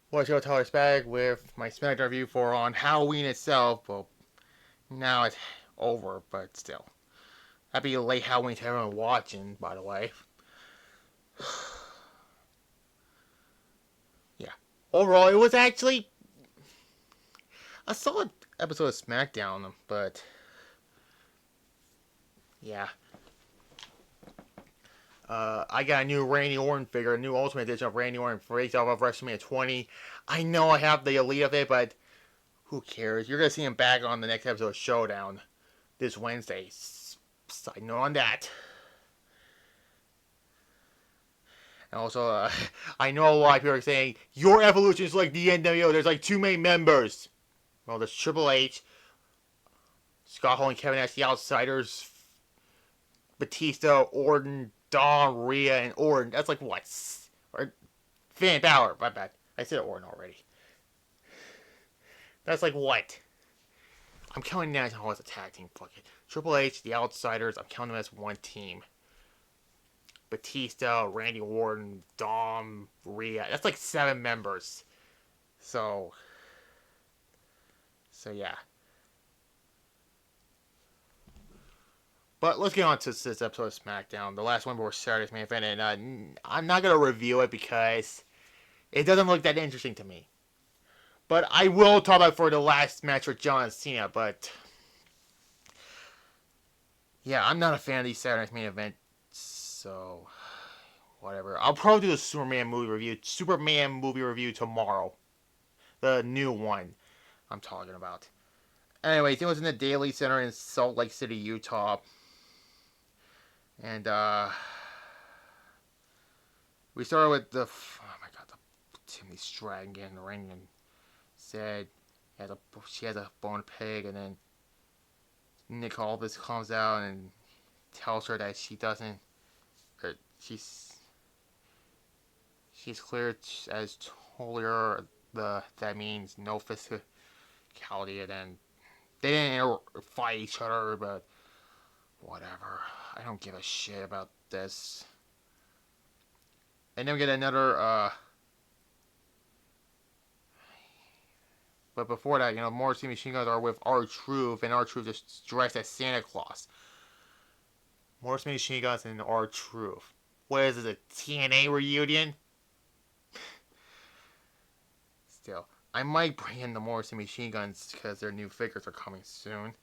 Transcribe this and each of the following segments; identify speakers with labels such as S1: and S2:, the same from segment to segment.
S1: What's your Tyler Spag with my SmackDown review for on Halloween itself. Well, now it's over, but still. Happy late Halloween to everyone watching, by the way. Yeah. Overall, it was actually a solid episode of SmackDown, but yeah. I got a new Randy Orton figure, a new Ultimate Edition of Randy Orton face off of WrestleMania 20. I know I have the Elite of it, but who cares? You're going to see him back on the next episode of Showdown this Wednesday. Side note on that. And also, I know a lot of people are saying, your evolution is like the NWO. There's like too many members. Well, there's Triple H, Scott Hall and Kevin Nash, the Outsiders, Batista, Orton, Dom, Rhea, and Orton. That's like what? Or Finn Balor. My bad. I said Orton already. That's like what? I'm counting Nash and Hall as a tag team. Fuck it. Triple H, the Outsiders. I'm counting them as one team. Batista, Randy Orton, Dom, Rhea. That's like 7 members. So, yeah. But let's get on to this episode of SmackDown, the last one before Saturday's main event. And I'm not gonna review it because it doesn't look that interesting to me. But I will talk about it for the last match with John Cena. But yeah, I'm not a fan of these Saturday's main event. So whatever. I'll probably do a Superman movie review tomorrow. The new one I'm talking about. Anyways, it was in the Daily Center in Salt Lake City, Utah. And we started with the Timothy Stratton getting in the ring and said she has a bone pig, and then Nick Aldis comes out and tells her that she doesn't, or she's clear as told her that means no physicality, and then they didn't fight each other, but whatever. I don't give a shit about this. And then we get another, but before that, Morrissey Machine Guns are with R-Truth, and R-Truth is dressed as Santa Claus. Morrissey Machine Guns and R-Truth. What is it, a TNA reunion? Still, I might bring in the Morrissey Machine Guns because their new figures are coming soon.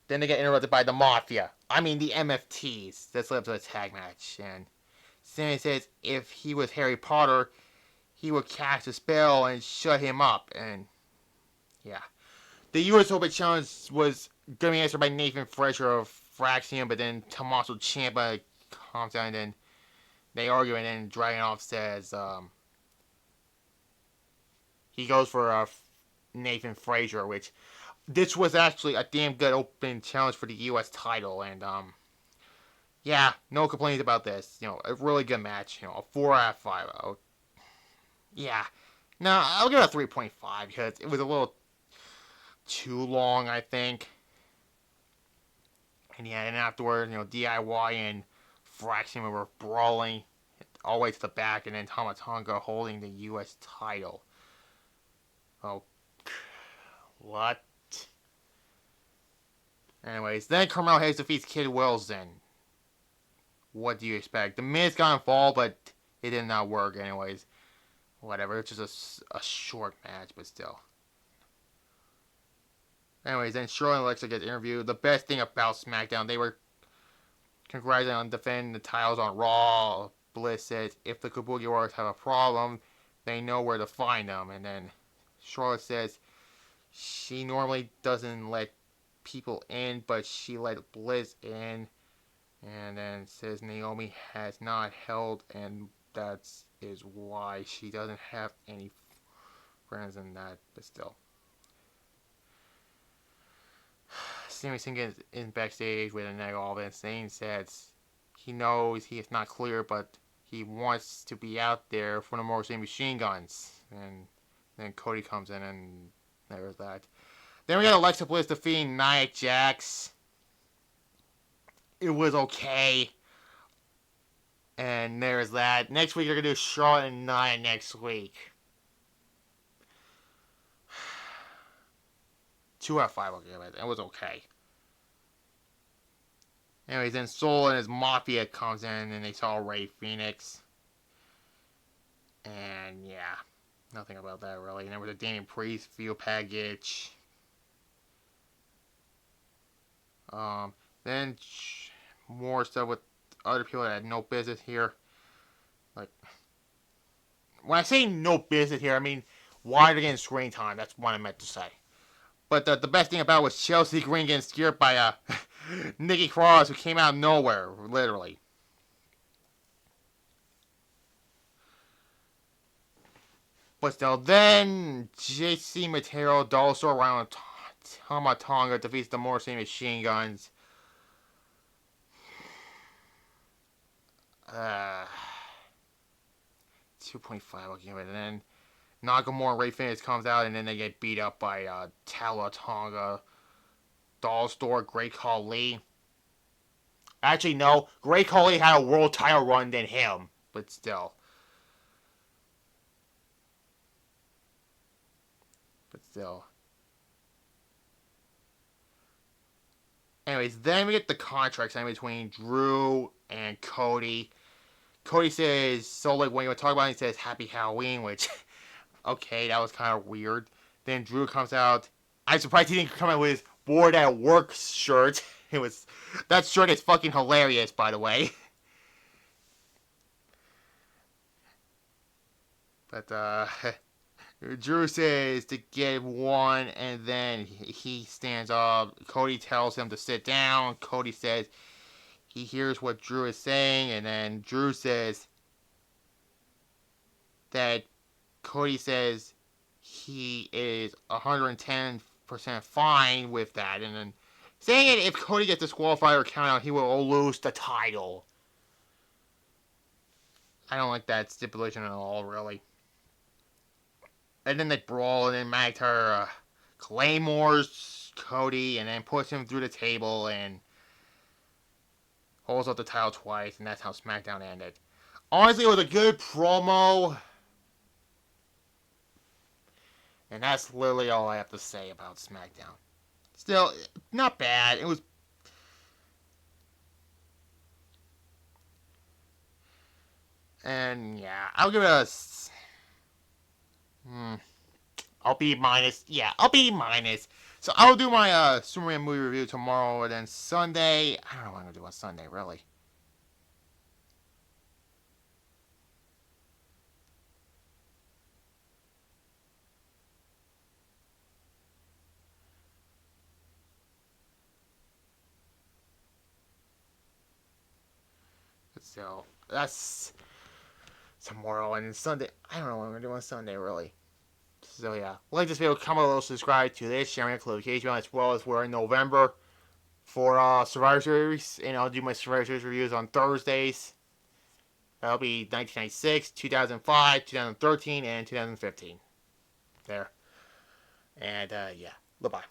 S1: Then they get interrupted by the Mafia. I mean, the MFTs. That's led up to a tag match. And Sammy says if he was Harry Potter, he would cast a spell and shut him up. And yeah. The US Open Challenge was going to be answered by Nathan Frazier of Fraxium, but then Tommaso Ciampa comes out and then they argue, and then Dragunov says he goes for Nathan Frazier, which this was actually a damn good open challenge for the U.S. title, and yeah, no complaints about this. A really good match. A 4 out of 5. Yeah, no, I'll give it a 3.5 because it was a little too long, I think. And yeah, and afterward, DIY and Fraction were brawling all the way to the back, and then Tama Tonga holding the U.S. title. Oh, what? Anyways, then Carmelo Hayes defeats Kid Wilson. What do you expect? The Miz got involved, but it did not work anyways. Whatever, it's just a short match, but still. Anyways, then Charlotte and Alexa get interviewed. The best thing about SmackDown, they were congratulating on defending the titles on Raw. Bliss says if the Kabuki Warriors have a problem, they know where to find them. And then Charlotte says she normally doesn't let people in, but she let Bliss in. And then says Naomi has not held, and that is why she doesn't have any friends in that, but still. Sami Zayn is in backstage with a neg all and Zayn says he knows he is not clear, but he wants to be out there for the Morrissey Machine Guns. And then Cody comes in, and there's that. Then we got Alexa Bliss defeating Nia Jax. It was okay. And there's that. Next week they're gonna do Charlotte and Nia next week. 2 out of 5 I'll give it. It was okay. Anyways, then Soul and his Mafia comes in and they saw Ray Phoenix. And yeah, nothing about that really. And there was a Damian Priest field package. Then more stuff with other people that had no business here. Like, when I say no business here, I mean why they're getting screen time. That's what I meant to say. But the best thing about it was Chelsea Green getting scared by Nikki Cross, who came out of nowhere, literally. But still, then JC Mateo, Dollar Store around Tama Tonga defeats the Morrissey Machine Guns. 2.5 I'll give it. And then Nakamura and Ray Phoenix comes out, and then they get beat up by Tama Tonga, Dollar Store, Great Khali. Actually, no. Great Khali had a world title run than him, but still. Anyways, then we get the contract sign between Drew and Cody. Cody says, so like when you talk about it, he says Happy Halloween, which, okay, that was kind of weird. Then Drew comes out. I'm surprised he didn't come out with his bored at work shirt. That shirt is fucking hilarious, by the way. But, Drew says to get one, and then he stands up. Cody tells him to sit down. Cody says he hears what Drew is saying, and then Drew says that Cody says he is 110% fine with that, and then saying it if Cody gets disqualified or count out, he will lose the title. I don't like that stipulation at all, really. And then they brawl, and then McIntyre claymores Cody, and then puts him through the table, and holds up the title twice, and that's how SmackDown ended. Honestly, it was a good promo, and that's literally all I have to say about SmackDown. Still, not bad. It was... And, yeah, I'll give it a... I'll be minus. Yeah, I'll be minus. So I'll do my Superman movie review tomorrow, and then Sunday... I don't know what I'm going to do on Sunday, really. So, that's tomorrow, and then Sunday... I don't know what I'm going to do on Sunday, really. So, yeah. Like this video, comment below, subscribe to this, share my notification bell, as well as we're in November for Survivor Series, and I'll do my Survivor Series reviews on Thursdays. That'll be 1996, 2005, 2013, and 2015. There. And, yeah. Bye-bye.